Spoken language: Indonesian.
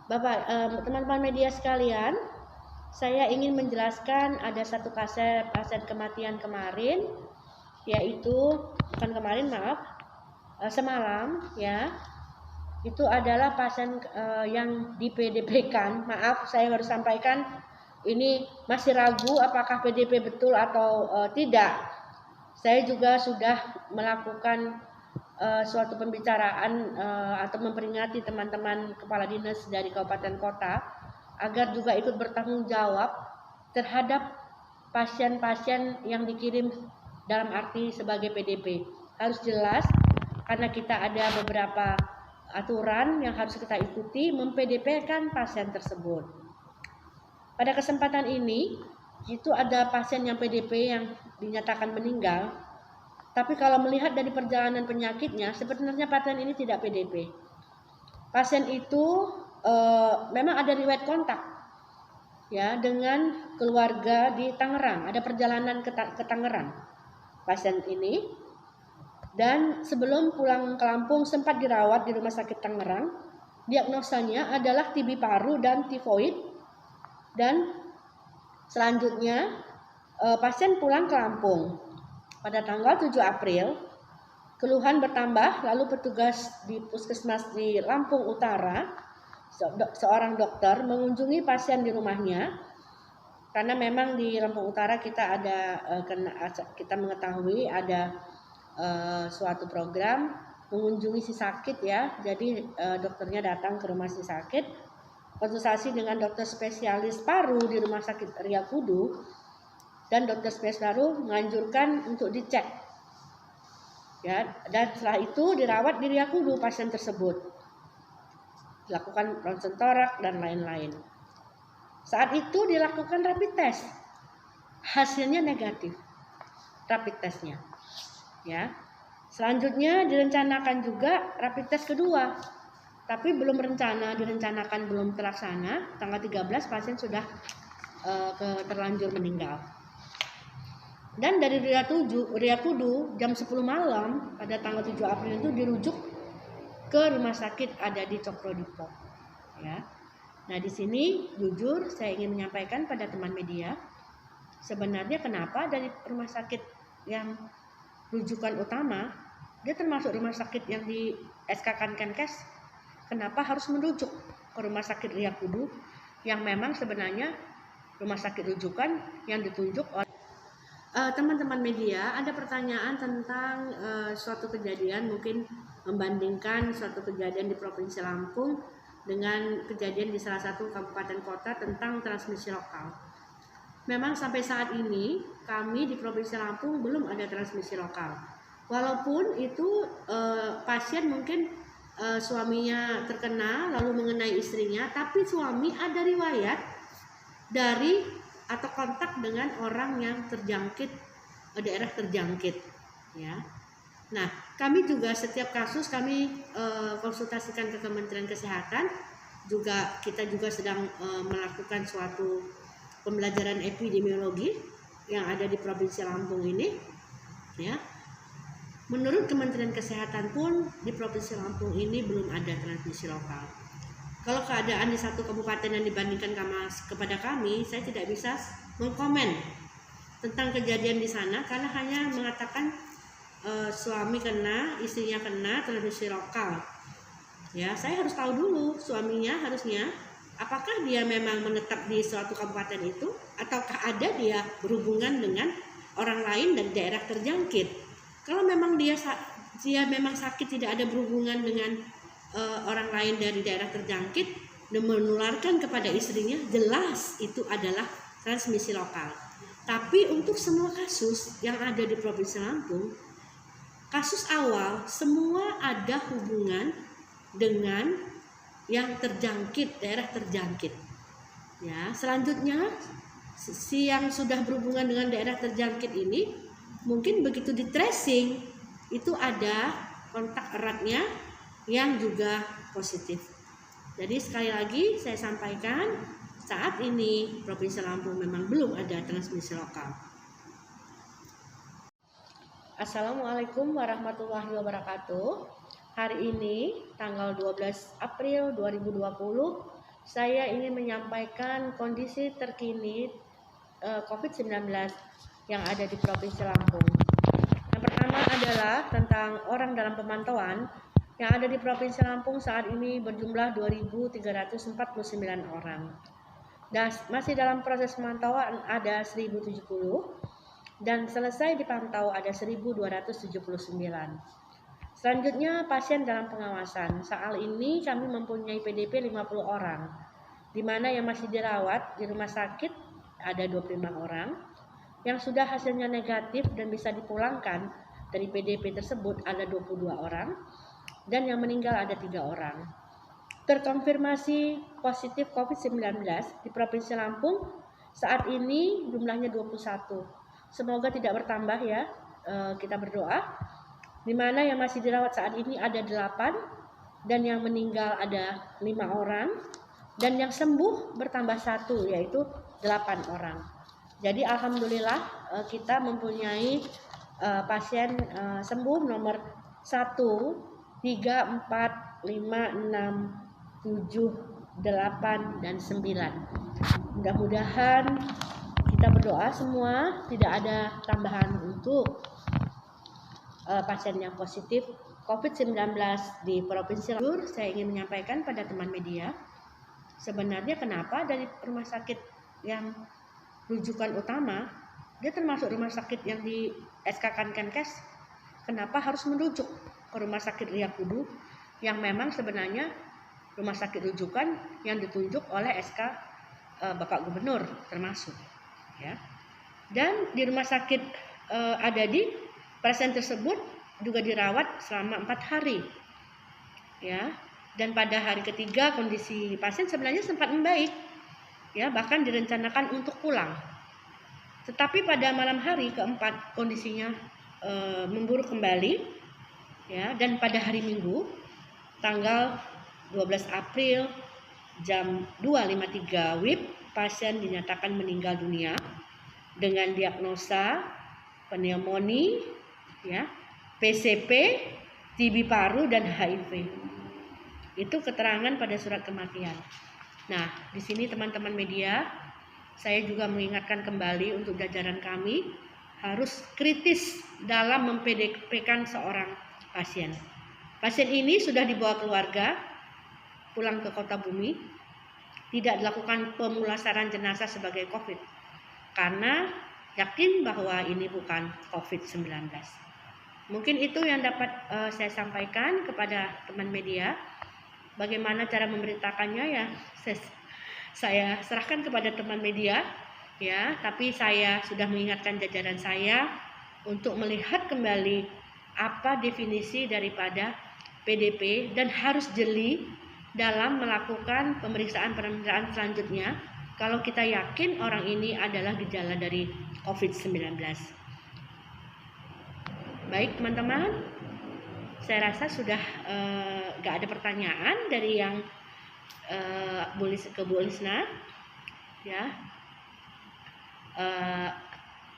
Bapak, teman-teman media sekalian, saya ingin menjelaskan ada satu pasien kematian kemarin, yaitu bukan kemarin, maaf, semalam ya. Itu adalah pasien yang di PDP-kan. Maaf, saya harus sampaikan ini masih ragu apakah PDP betul atau tidak. Saya juga sudah melakukan suatu pembicaraan atau memperingati teman-teman kepala dinas dari kabupaten kota agar juga ikut bertanggung jawab terhadap pasien-pasien yang dikirim dalam arti sebagai PDP. Harus jelas karena kita ada beberapa aturan yang harus kita ikuti mem-PDP-kan pasien tersebut. Pada kesempatan ini itu ada pasien yang PDP yang dinyatakan meninggal. Tapi kalau melihat dari perjalanan penyakitnya, sebenarnya pasien ini tidak PDP. Pasien itu memang ada riwayat kontak ya dengan keluarga di Tangerang, ada perjalanan ke Tangerang pasien ini. Dan sebelum pulang ke Lampung sempat dirawat di rumah sakit Tangerang. Diagnosanya adalah TB paru dan tifoid. Dan selanjutnya pasien pulang ke Lampung. Pada tanggal 7 April, keluhan bertambah, lalu petugas di puskesmas di Lampung Utara, seorang dokter mengunjungi pasien di rumahnya, karena memang di Lampung Utara kita kita mengetahui ada suatu program mengunjungi si sakit ya, jadi dokternya datang ke rumah si sakit, konsultasi dengan dokter spesialis paru di rumah sakit Ria Kudu. Dan dokter spesialis paru menganjurkan untuk dicek, ya. Dan setelah itu dirawat di Ria Kudu pasien tersebut, dilakukan ronsen torak dan lain-lain. Saat itu dilakukan rapid test, hasilnya negatif, rapid testnya, ya. Selanjutnya direncanakan juga rapid test kedua, tapi belum direncanakan belum terlaksana. Tanggal 13 pasien sudah terlanjur meninggal. Dan dari Ria Kudu jam 10 malam pada tanggal 7 April itu dirujuk ke rumah sakit ada di Cokro Depok. Ya. Nah di sini jujur saya ingin menyampaikan pada teman media, sebenarnya kenapa dari rumah sakit yang rujukan utama, dia termasuk rumah sakit yang di SK-kan Kenkes, kenapa harus merujuk ke rumah sakit Ria Kudu yang memang sebenarnya rumah sakit rujukan yang ditunjuk oleh teman-teman media. Ada pertanyaan tentang suatu kejadian, mungkin membandingkan suatu kejadian di Provinsi Lampung dengan kejadian di salah satu kabupaten kota tentang transmisi lokal. Memang sampai saat ini kami di Provinsi Lampung belum ada transmisi lokal. Walaupun itu pasien mungkin suaminya terkena lalu mengenai istrinya, tapi suami ada riwayat dari atau kontak dengan orang yang terjangkit, daerah terjangkit, ya. Nah, kami juga setiap kasus kami konsultasikan ke Kementerian Kesehatan. Kita juga sedang melakukan suatu pembelajaran epidemiologi yang ada di Provinsi Lampung ini, ya. Menurut Kementerian Kesehatan pun di Provinsi Lampung ini belum ada transmisi lokal. Kalau keadaan di satu kabupaten yang dibandingkan kepada kami, saya tidak bisa mengkomen tentang kejadian di sana karena hanya mengatakan suami kena, istrinya kena transmisi lokal. Ya, saya harus tahu dulu suaminya harusnya apakah dia memang menetap di suatu kabupaten itu ataukah ada dia berhubungan dengan orang lain dari daerah terjangkit. Kalau memang dia memang sakit, tidak ada berhubungan dengan orang lain dari daerah terjangkit dan menularkan kepada istrinya, jelas itu adalah transmisi lokal. Tapi untuk semua kasus yang ada di Provinsi Lampung, kasus awal semua ada hubungan dengan yang terjangkit, daerah terjangkit. Ya, selanjutnya si yang sudah berhubungan dengan daerah terjangkit ini mungkin begitu di tracing itu ada kontak eratnya yang juga positif. Jadi sekali lagi saya sampaikan, saat ini Provinsi Lampung memang belum ada transmisi lokal. Assalamualaikum warahmatullahi wabarakatuh. Hari ini tanggal 12 April 2020 saya ingin menyampaikan kondisi terkini COVID-19 yang ada di Provinsi Lampung. Yang pertama adalah tentang orang dalam pemantauan yang ada di Provinsi Lampung saat ini berjumlah 2.349 orang. Dan masih dalam proses pemantauan ada 1.070 dan selesai dipantau ada 1.279. Selanjutnya pasien dalam pengawasan. Saat ini kami mempunyai PDP 50 orang, di mana yang masih dirawat di rumah sakit ada 25 orang, yang sudah hasilnya negatif dan bisa dipulangkan dari PDP tersebut ada 22 orang, dan yang meninggal ada 3 orang. Terkonfirmasi positif COVID-19 di Provinsi Lampung saat ini jumlahnya 21. Semoga tidak bertambah ya, kita berdoa. Di mana yang masih dirawat saat ini ada 8 dan yang meninggal ada 5 orang dan yang sembuh bertambah 1 yaitu 8 orang. Jadi alhamdulillah kita mempunyai pasien sembuh nomor 1, 3, 4, 5, 6, 7, 8, dan 9. Mudah-mudahan kita berdoa semua tidak ada tambahan untuk pasien yang positif COVID-19 di Provinsi Lampung. Saya ingin menyampaikan pada teman media, sebenarnya kenapa dari rumah sakit yang rujukan utama, dia termasuk rumah sakit yang di SK-kan Kemenkes, kenapa harus merujuk ke rumah sakit Riak Kudu yang memang sebenarnya rumah sakit rujukan yang ditunjuk oleh SK Bapak Gubernur termasuk ya. Dan di rumah sakit ada di pasien tersebut juga dirawat selama 4 hari ya, dan pada hari ketiga kondisi pasien sebenarnya sempat membaik ya, bahkan direncanakan untuk pulang, tetapi pada malam hari keempat kondisinya memburuk kembali ya, dan pada hari Minggu tanggal 12 April jam 2.53 WIB pasien dinyatakan meninggal dunia dengan diagnosa pneumonia ya, PCP, TB paru dan HIV. Itu keterangan pada surat kematian. Nah, di sini teman-teman media, saya juga mengingatkan kembali untuk jajaran kami harus kritis dalam mem-PDP-kan seorang pasien. Pasien ini sudah dibawa keluarga pulang ke Kota Bumi, tidak dilakukan pemulasaran jenazah sebagai COVID karena yakin bahwa ini bukan COVID-19. Mungkin itu yang dapat saya sampaikan kepada teman media. Bagaimana cara memberitakannya ya saya serahkan kepada teman media ya, tapi saya sudah mengingatkan jajaran saya untuk melihat kembali apa definisi daripada PDP dan harus jeli dalam melakukan pemeriksaan selanjutnya kalau kita yakin orang ini adalah gejala dari COVID-19. Baik teman-teman, saya rasa sudah gak ada pertanyaan dari yang ke Bu Lisna ya.